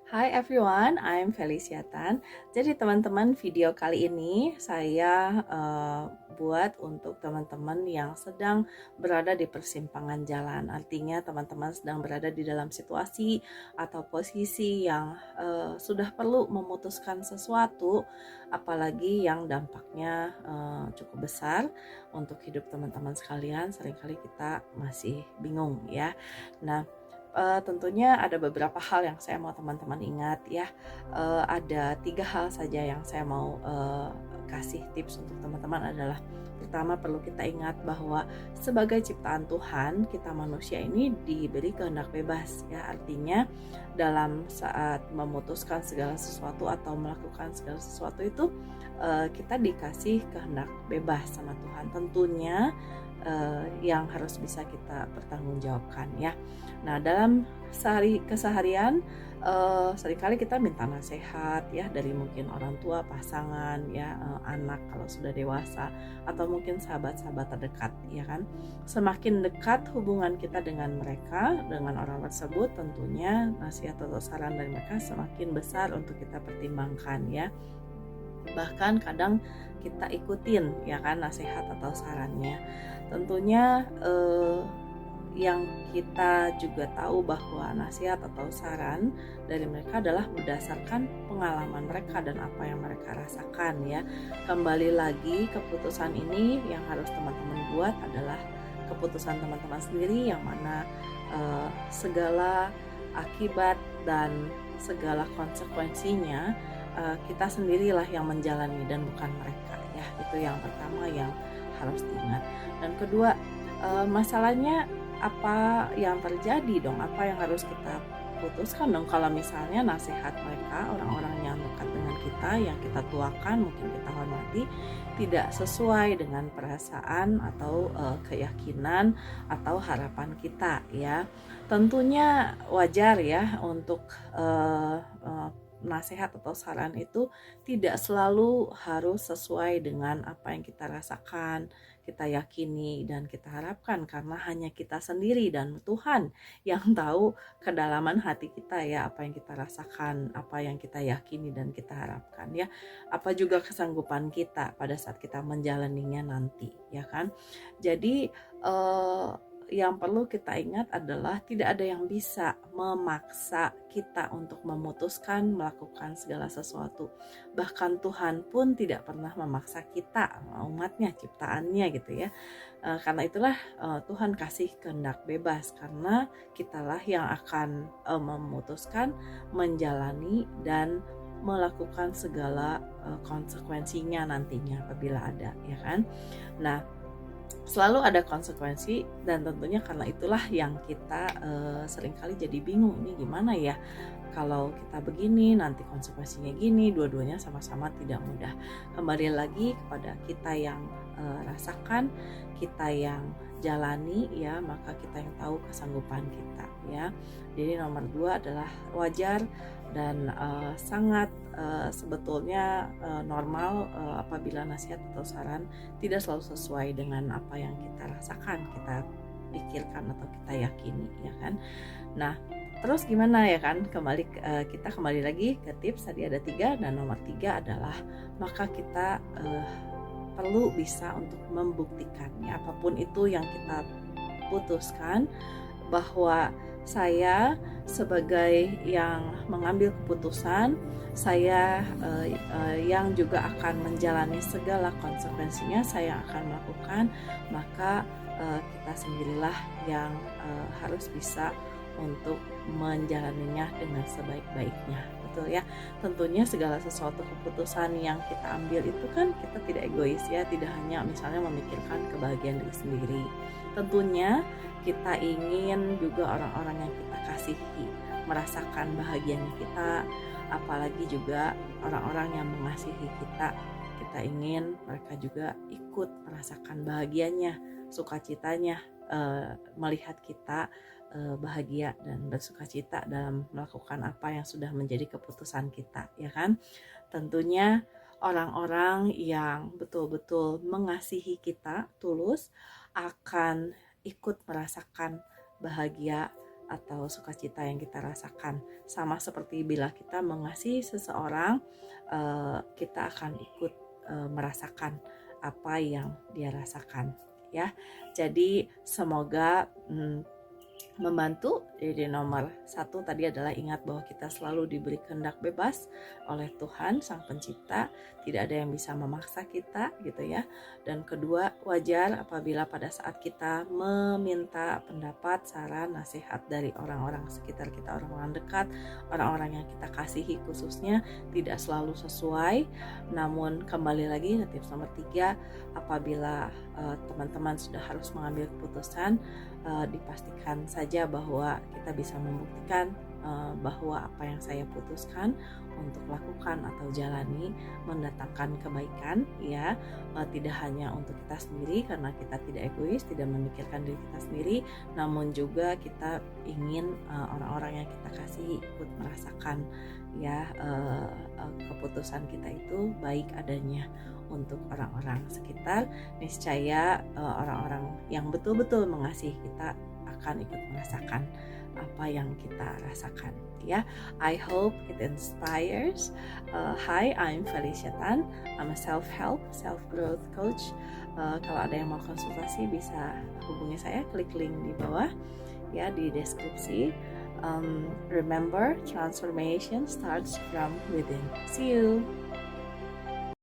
Hi everyone, I'm Felicia Tan. Jadi teman-teman, video kali ini saya buat untuk teman-teman yang sedang berada di persimpangan jalan. Artinya teman-teman sedang berada di dalam situasi atau posisi yang sudah perlu memutuskan sesuatu, apalagi yang dampaknya cukup besar untuk hidup teman-teman sekalian. Seringkali kita masih bingung ya. Nah, tentunya ada beberapa hal yang saya mau teman-teman ingat ya. Ada 3 hal saja yang saya mau kasih tips untuk teman-teman adalah pertama, perlu kita ingat bahwa sebagai ciptaan Tuhan, kita manusia ini diberi kehendak bebas ya. Artinya dalam saat memutuskan segala sesuatu atau melakukan segala sesuatu itu kita dikasih kehendak bebas sama Tuhan. Tentunya yang harus bisa kita pertanggungjawabkan ya. Nah, dalam keseharian seringkali kita minta nasihat ya dari mungkin orang tua, pasangan ya, anak kalau sudah dewasa, atau mungkin sahabat-sahabat terdekat ya kan. Semakin dekat hubungan kita dengan mereka, dengan orang tersebut, tentunya nasihat atau saran dari mereka semakin besar untuk kita pertimbangkan ya. Bahkan kadang kita ikutin ya kan nasihat atau sarannya. Tentunya yang kita juga tahu bahwa nasihat atau saran dari mereka adalah berdasarkan pengalaman mereka dan apa yang mereka rasakan ya. Kembali lagi, keputusan ini yang harus teman-teman buat adalah keputusan teman-teman sendiri, yang mana segala akibat dan segala konsekuensinya kita sendirilah yang menjalani dan bukan mereka ya. Itu yang pertama yang harus diingat. Dan kedua, masalahnya apa yang terjadi dong, apa yang harus kita putuskan dong kalau misalnya nasihat mereka, orang-orang yang dekat dengan kita, yang kita tuakan, mungkin kita hormati, tidak sesuai dengan perasaan atau keyakinan atau harapan kita ya. Tentunya wajar ya untuk nasihat atau saran itu tidak selalu harus sesuai dengan apa yang kita rasakan, kita yakini, dan kita harapkan, karena hanya kita sendiri dan Tuhan yang tahu kedalaman hati kita ya, apa yang kita rasakan, apa yang kita yakini dan kita harapkan ya, apa juga kesanggupan kita pada saat kita menjalaninya nanti ya kan. Jadi yang perlu kita ingat adalah tidak ada yang bisa memaksa kita untuk memutuskan melakukan segala sesuatu. Bahkan Tuhan pun tidak pernah memaksa kita, umatnya, ciptaannya gitu ya. Karena itulah Tuhan kasih kehendak bebas, karena kitalah yang akan memutuskan, menjalani, dan melakukan segala konsekuensinya nantinya apabila ada ya kan. Nah, selalu ada konsekuensi, dan tentunya karena itulah yang kita seringkali jadi bingung, ini gimana ya kalau kita begini nanti konsekuensinya gini. Dua-duanya sama-sama tidak mudah. Kembali lagi kepada kita yang rasakan, kita yang jalani ya, maka kita yang tahu kesanggupan kita ya. Jadi nomor 2 adalah wajar dan sangat sebetulnya normal apabila nasihat atau saran tidak selalu sesuai dengan apa yang kita rasakan, kita pikirkan atau kita yakini ya kan. Nah, terus gimana ya kan, kita kembali lagi ke tips tadi ada 3, dan nomor 3 adalah maka kita perlu bisa untuk membuktikannya, apapun itu yang kita putuskan, bahwa saya sebagai yang mengambil keputusan, saya yang juga akan menjalani segala konsekuensinya, saya akan melakukan, maka kita sendirilah yang harus bisa untuk menjalaninya dengan sebaik-baiknya, betul ya. Tentunya segala sesuatu keputusan yang kita ambil itu kan kita tidak egois ya, tidak hanya misalnya memikirkan kebahagiaan diri sendiri. Tentunya kita ingin juga orang-orang yang kita kasihi merasakan bahagianya kita, apalagi juga orang-orang yang mengasihi kita. Kita ingin mereka juga ikut merasakan bahagianya, sukacitanya, melihat kita bahagia dan bersukacita dalam melakukan apa yang sudah menjadi keputusan kita ya kan. Tentunya orang-orang yang betul-betul mengasihi kita tulus akan ikut merasakan bahagia atau sukacita yang kita rasakan. Sama seperti bila kita mengasihi seseorang, kita akan ikut merasakan apa yang dia rasakan, ya. Jadi semoga membantu. Jadi nomor 1 tadi adalah ingat bahwa kita selalu diberi kehendak bebas oleh Tuhan Sang Pencipta, tidak ada yang bisa memaksa kita gitu ya. Dan kedua, wajar apabila pada saat kita meminta pendapat, saran, nasihat dari orang-orang sekitar kita, orang-orang dekat, orang-orang yang kita kasihi khususnya, tidak selalu sesuai. Namun kembali lagi tips nomor 3, apabila teman-teman sudah harus mengambil keputusan, dipastikan saja bahwa kita bisa membuktikan bahwa apa yang saya putuskan untuk lakukan atau jalani mendatangkan kebaikan, ya. Tidak hanya untuk kita sendiri karena kita tidak egois, tidak memikirkan diri kita sendiri, namun juga kita ingin orang-orang yang kita kasih ikut merasakan, ya, keputusan kita itu baik adanya untuk orang-orang sekitar. Niscaya orang-orang yang betul-betul mengasihi kita akan ikut merasakan apa yang kita rasakan, ya. I hope it inspires. Hi, I'm Felicia Tan. I'm a self-help, self-growth coach. Kalau ada yang mau konsultasi bisa hubungi saya, klik link di bawah ya di deskripsi. Remember, transformation starts from within. See you.